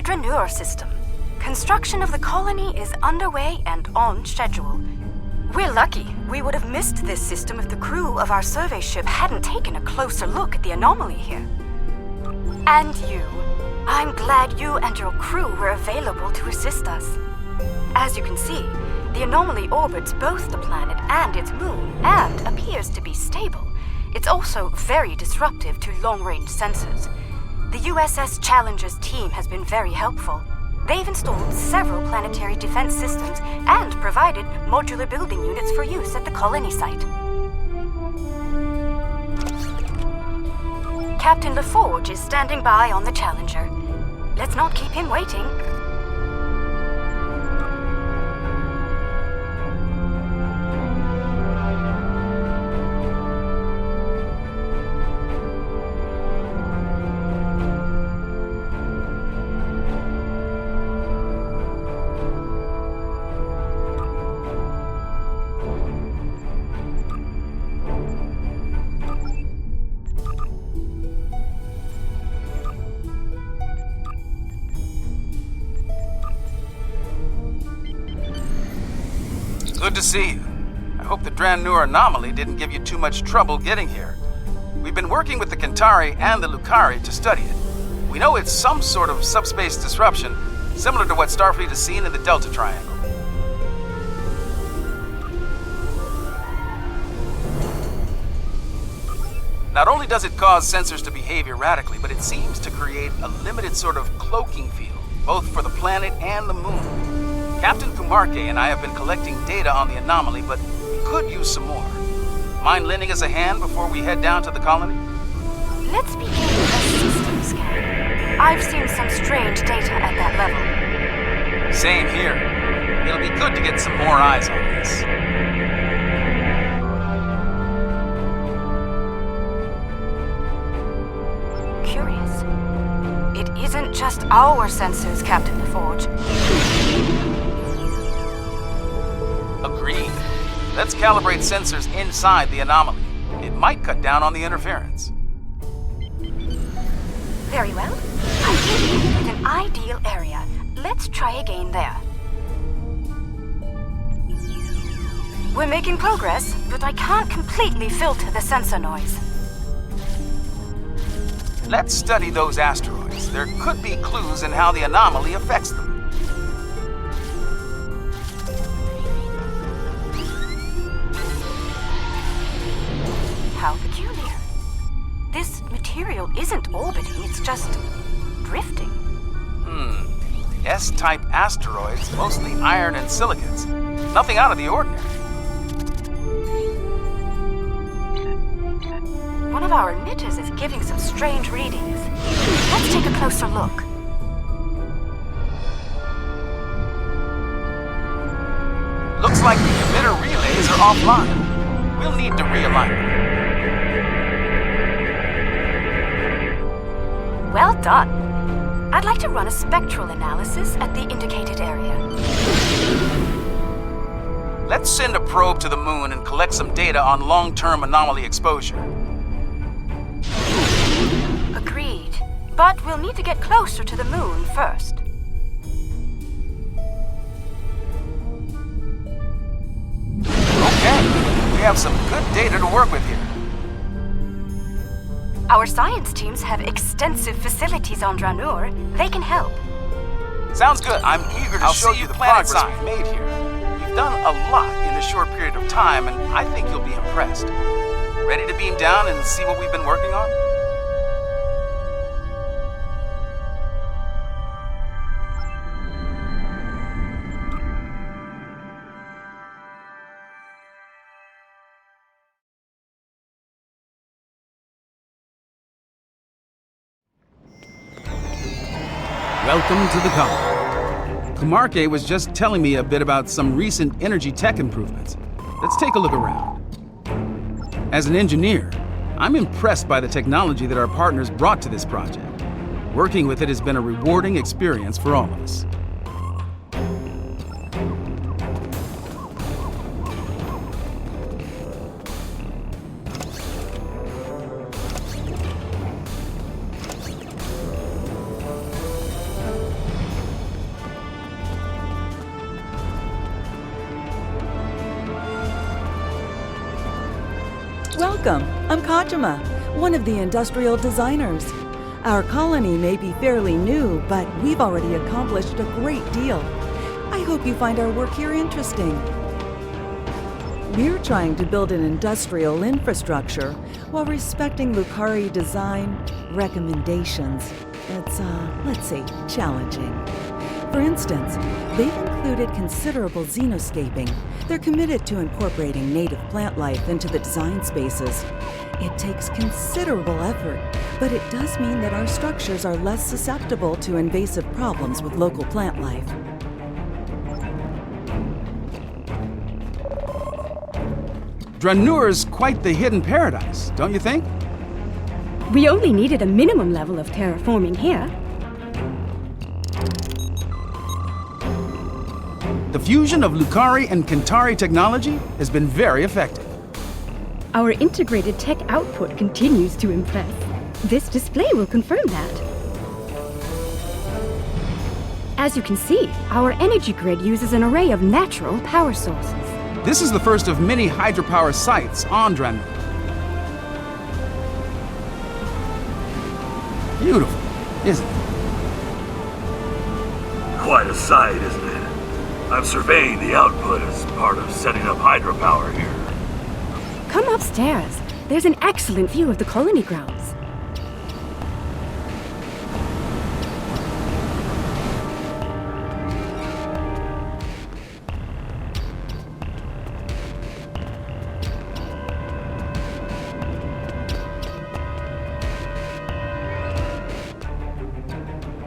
Dranur system. Construction of the colony is underway and on schedule. We're lucky. We would have missed this system if the crew of our survey ship hadn't taken a closer look at the anomaly here. And you. I'm glad you and your crew were available to assist us. As you can see, the anomaly orbits both the planet and its moon, and appears to be stable. It's also very disruptive to long-range sensors. The USS Challenger's team has been very helpful. They've installed several planetary defense systems and provided modular building units for use at the colony site. Captain LaForge is standing by on the Challenger. Let's not keep him waiting. Good to see you. I hope the Dranur anomaly didn't give you too much trouble getting here. We've been working with the Kentari and the Lukari to study it. We know it's some sort of subspace disruption, similar to what Starfleet has seen in the Delta Triangle. Not only does it cause sensors to behave erratically, but it seems to create a limited sort of cloaking field, both for the planet and the moon. Captain Kumarke and I have been collecting data on the anomaly, but we could use some more. Mind lending us a hand before we head down to the colony? Let's begin a system scan. I've seen some strange data at that level. Same here. It'll be good to get some more eyes on this. Curious. It isn't just our sensors, Captain LaForge. Agreed. Let's calibrate sensors inside the anomaly. It might cut down on the interference. Very well. I've indicated an ideal area. Let's try again there. We're making progress, but I can't completely filter the sensor noise. Let's study those asteroids. There could be clues in how the anomaly affects them. How peculiar. This material isn't orbiting, it's just drifting. S-type asteroids, mostly iron and silicates. Nothing out of the ordinary. One of our emitters is giving some strange readings. Let's take a closer look. Looks like the emitter relays are offline. We'll need to realign them. Well done. I'd like to run a spectral analysis at the indicated area. Let's send a probe to the moon and collect some data on long-term anomaly exposure. Agreed. But we'll need to get closer to the moon first. Okay, we have some good data to work with here. Our science teams have extensive facilities on Dranur. They can help. Sounds good. I'm eager to show you the progress we've made here. We've done a lot in a short period of time, and I think you'll be impressed. Ready to beam down and see what we've been working on? Welcome to the colony. Kumarke was just telling me a bit about some recent energy tech improvements. Let's take a look around. As an engineer, I'm impressed by the technology that our partners brought to this project. Working with it has been a rewarding experience for all of us. Welcome. I'm Kajima, one of the industrial designers. Our colony may be fairly new, but we've already accomplished a great deal. I hope you find our work here interesting. We're trying to build an industrial infrastructure while respecting Lucari design recommendations. It's, let's say, challenging. For instance, they've included considerable xenoscaping. They're committed to incorporating native plant life into the design spaces. It takes considerable effort, but it does mean that our structures are less susceptible to invasive problems with local plant life. Dranure's quite the hidden paradise, don't you think? We only needed a minimum level of terraforming here. The fusion of Lucari and Kentari technology has been very effective. Our integrated tech output continues to impress. This display will confirm that. As you can see, our energy grid uses an array of natural power sources. This is the first of many hydropower sites on Dranure. Beautiful, isn't it? Quite a sight, isn't it? I'm surveying the output as part of setting up hydropower here. Come upstairs. There's an excellent view of the colony grounds.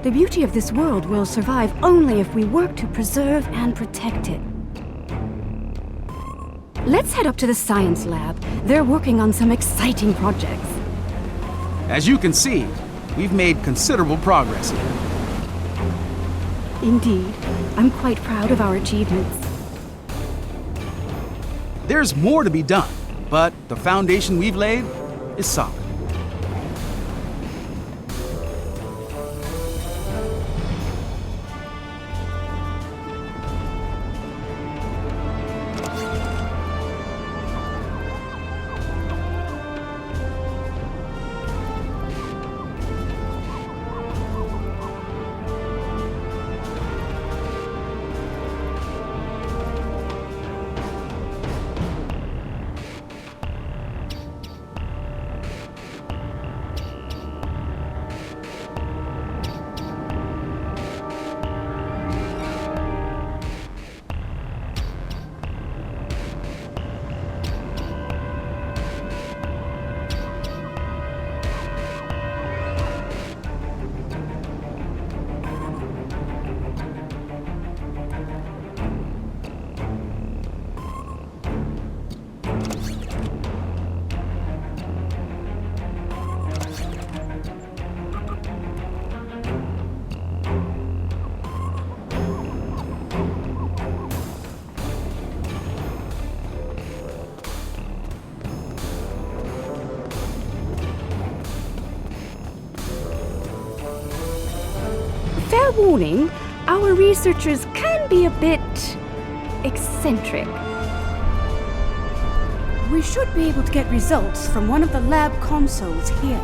The beauty of this world will survive only if we work to preserve and protect it. Let's head up to the science lab. They're working on some exciting projects. As you can see, we've made considerable progress here. Indeed, I'm quite proud of our achievements. There's more to be done, but the foundation we've laid is solid. Fair warning, our researchers can be a bit eccentric. We should be able to get results from one of the lab consoles here.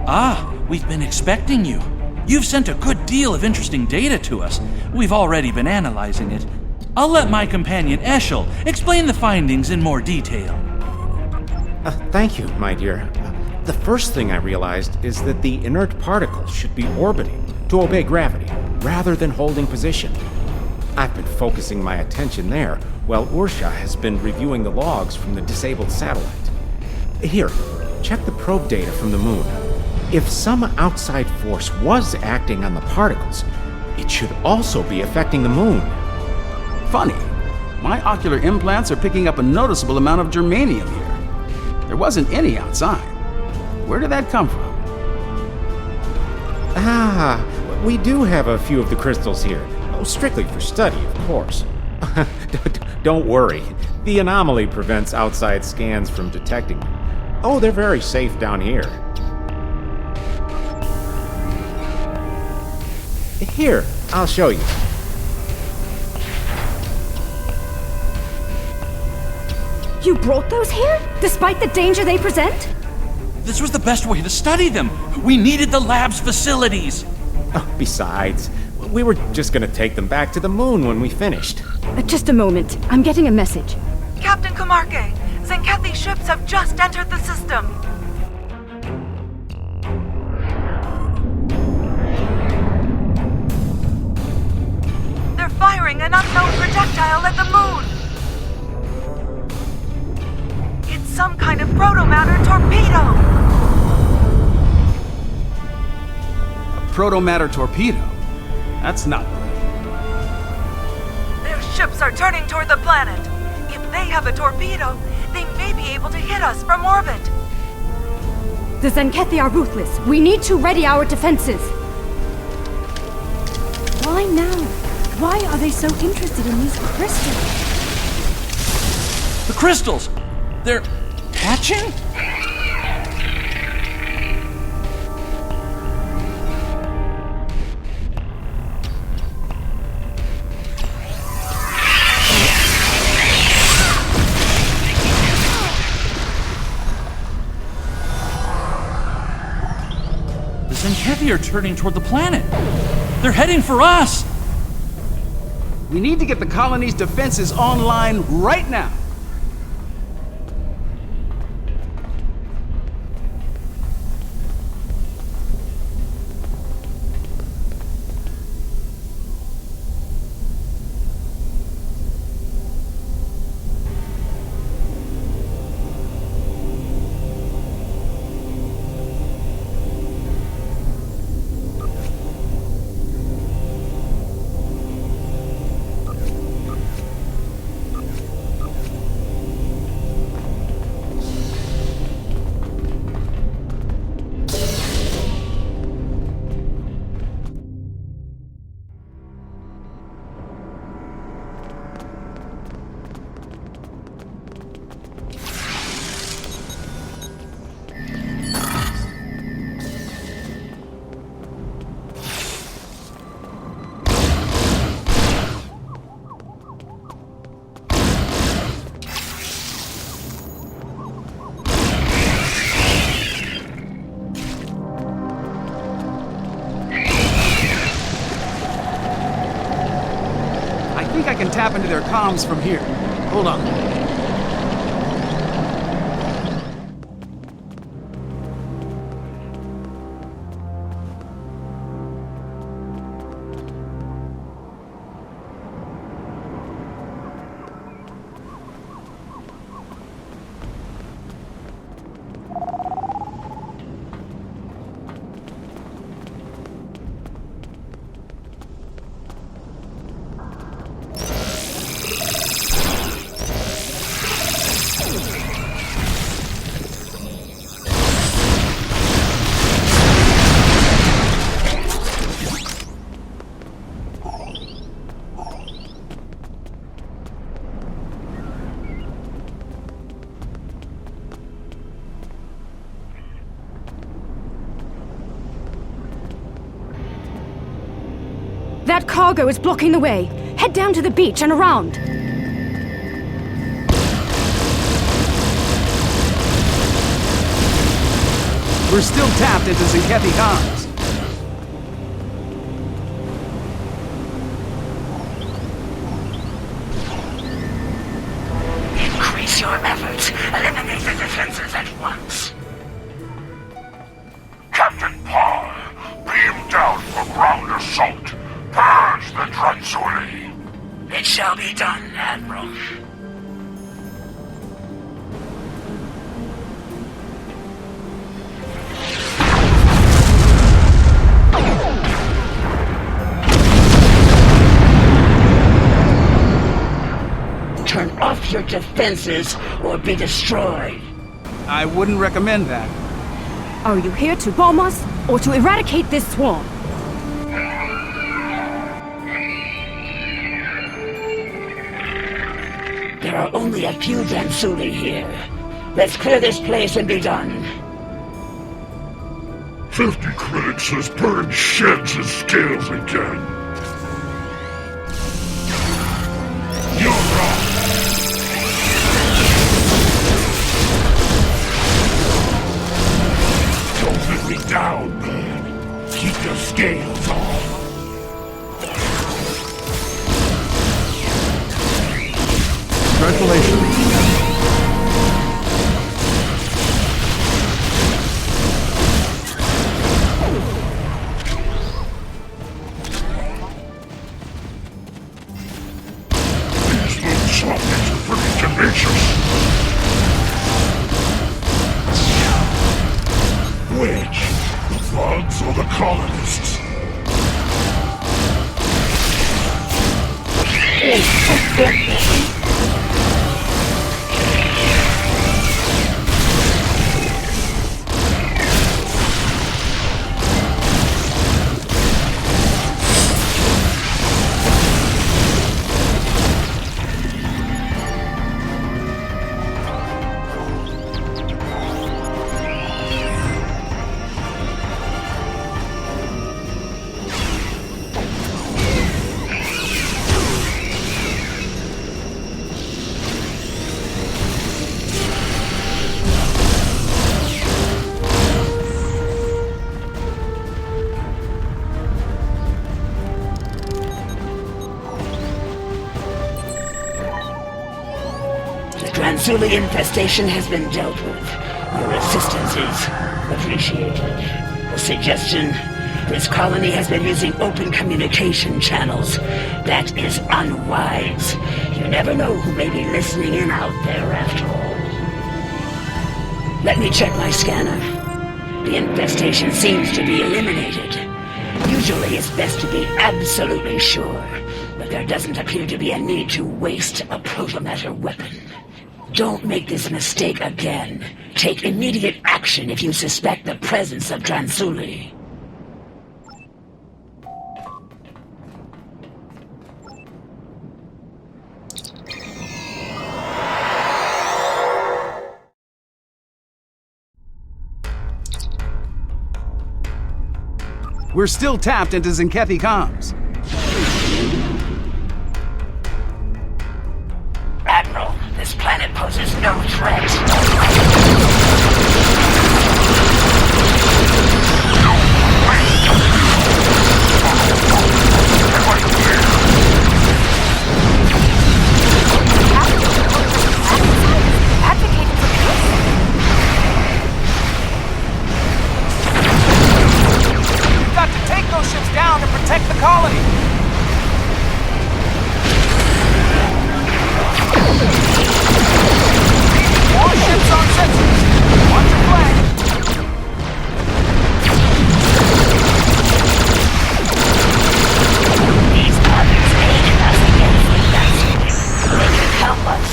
Ah, we've been expecting you. You've sent a good deal of interesting data to us. We've already been analyzing it. I'll let my companion Eshel explain the findings in more detail. Thank you, my dear. The first thing I realized is that the inert particles should be orbiting to obey gravity, rather than holding position. I've been focusing my attention there, while Ursha has been reviewing the logs from the disabled satellite. Here, check the probe data from the moon. If some outside force was acting on the particles, it should also be affecting the moon. Funny. My ocular implants are picking up a noticeable amount of germanium here. There wasn't any outside. Where did that come from? Ah, we do have a few of the crystals here. Oh, strictly for study, of course. Don't worry. The anomaly prevents outside scans from detecting them. Oh, they're very safe down here. Here, I'll show you. You brought those here, despite the danger they present? This was the best way to study them. We needed the lab's facilities. Oh, besides, we were just gonna take them back to the moon when we finished. Just a moment. I'm getting a message. Captain Kumarke, Zenkethi ships have just entered the system. They're firing an unknown projectile at the moon. It's some kind of proto-matter torpedo. A proto-matter torpedo? That's not good. Their ships are turning toward the planet. If they have a torpedo, they may be able to hit us from orbit. The Zenkethi are ruthless. We need to ready our defenses. Why now? Why are they so interested in these crystals? The crystals! They're hatching? The Zenkethi are turning toward the planet. They're heading for us! We need to get the colony's defenses online right now. I think I can tap into their comms from here. Hold on. That cargo is blocking the way. Head down to the beach and around. We're still tapped into Zenkethi comms. Increase your efforts. Eliminate the defenses at once. Captain Paul, beam down for ground assault. Purge the Transuli. It shall be done, Admiral. your defenses or be destroyed. I wouldn't recommend that. Are you here to bomb us or to eradicate this swarm? There are only a few Dransuli here. Let's clear this place and be done. 50 critics has burned sheds and scales again. You're wrong. Don't let me down, man. Keep your scales on. Congratulations. Which? The thugs or the colonists? Dransuli infestation has been dealt with. Your assistance is appreciated. A suggestion? This colony has been using open communication channels. That is unwise. You never know who may be listening in out there after all. Let me check my scanner. The infestation seems to be eliminated. Usually it's best to be absolutely sure, but there doesn't appear to be a need to waste a protomatter weapon. Don't make this mistake again. Take immediate action if you suspect the presence of Dransuli. We're still tapped into Zenkethi comms. Admiral, this planet poses no threat. Advocating for peace. We've got to take those ships down to protect the colony. More ships on sensors. Watch your flank. These others aided us against the Dransuli. They can help us.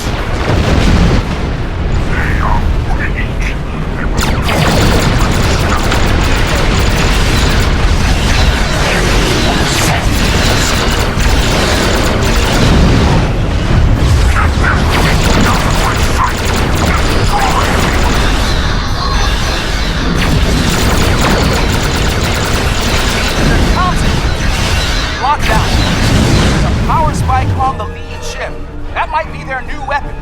They are weak. They will Lockdown. There's a power spike on the lead ship. That might be their new weapon.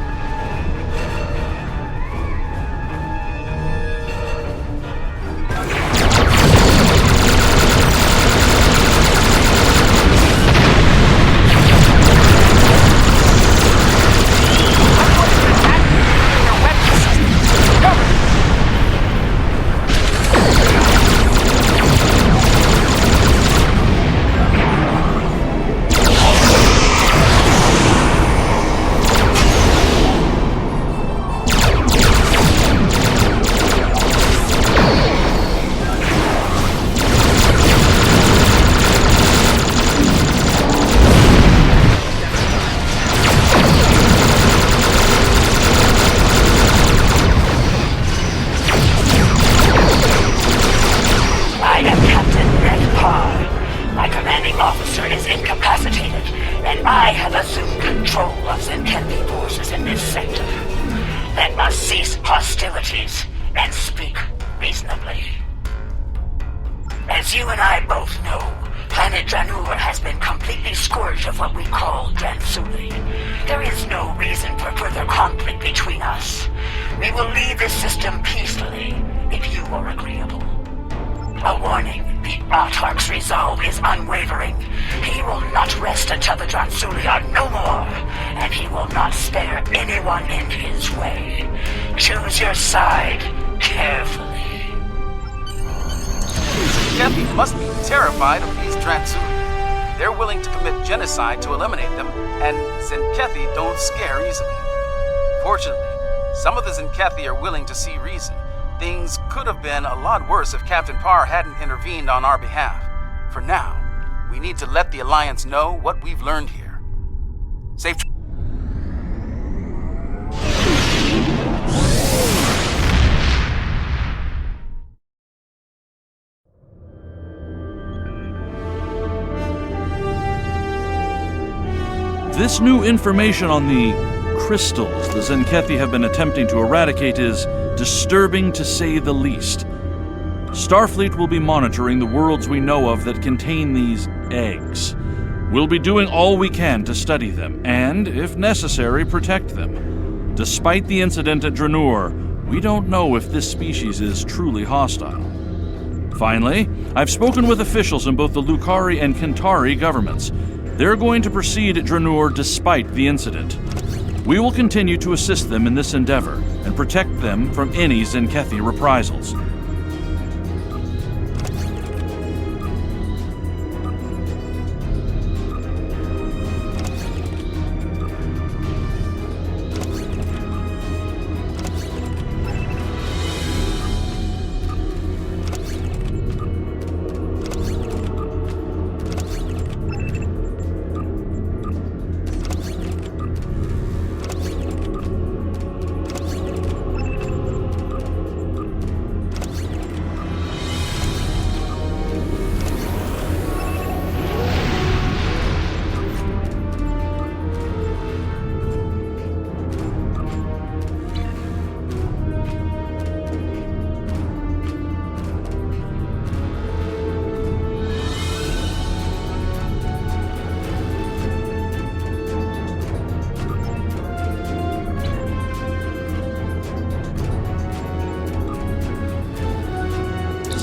control of Zenkethi forces in this sector, then must cease hostilities and speak reasonably. As you and I both know, planet Dranur has been completely scourged of what we call Dransuli. There is no reason for further conflict between us. We will leave this system peacefully, if you are agreeable. A warning, the Autarch's resolve is unwavering. He will not rest until the Dransuli are no more, and he will not spare anyone in his way. Choose your side carefully. Zenkethi must be terrified of these Dransuli. They're willing to commit genocide to eliminate them, and Zenkethi don't scare easily. Fortunately, some of the Zenkethi are willing to see reason. Things could have been a lot worse if Captain Parr hadn't intervened on our behalf. For now, we need to let the Alliance know what we've learned here. Safe This new information on the crystals the Zenkethi have been attempting to eradicate is disturbing to say the least. Starfleet will be monitoring the worlds we know of that contain these eggs. We'll be doing all we can to study them, and, if necessary, protect them. Despite the incident at Dranur, we don't know if this species is truly hostile. Finally, I've spoken with officials in both the Lukari and Kentari governments. They're going to proceed at Dranur despite the incident. We will continue to assist them in this endeavor and protect them from any Zenkethi reprisals.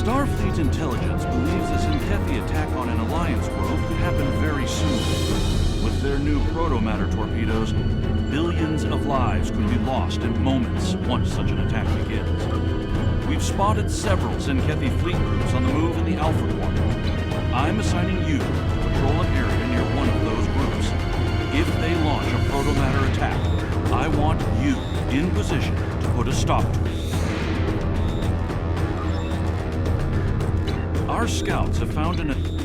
Starfleet intelligence believes the Zenkethi attack on an Alliance world could happen very soon. With their new proto-matter torpedoes, billions of lives could be lost in moments once such an attack begins. We've spotted several Zenkethi fleet groups on the move in the Alpha Quadrant. I'm assigning you to patrol an area near one of those groups. If they launch a proto-matter attack, I want you in position to put a stop to it. Our scouts have found an...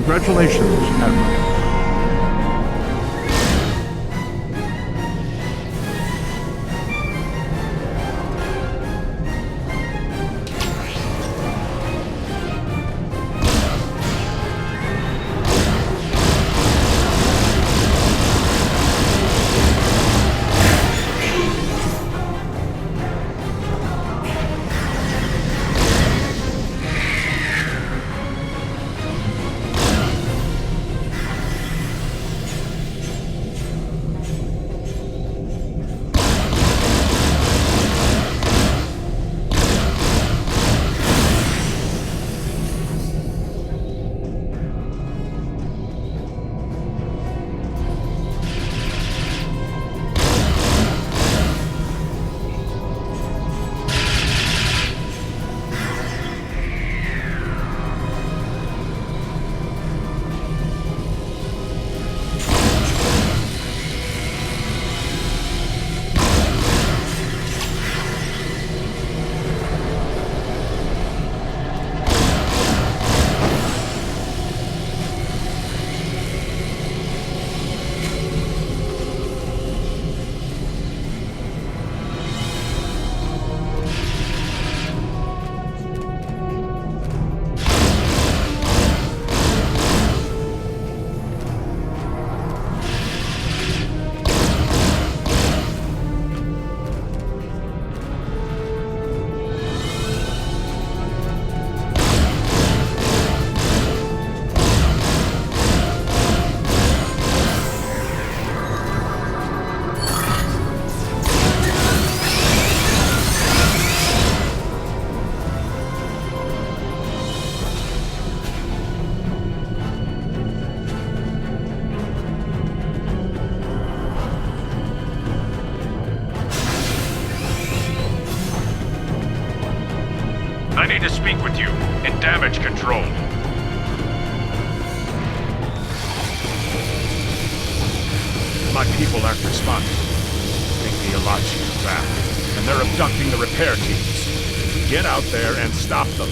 Congratulations, Admiral. I need to speak with you in damage control. My people aren't responding. I think the Alachi are back, and they're abducting the repair teams. Get out there and stop them.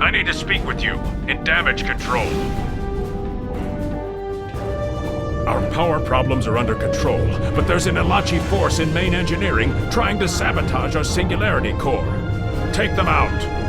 I need to speak with you in damage control. Our power problems are under control, but there's an Alachi force in main engineering trying to sabotage our Singularity Core. Take them out.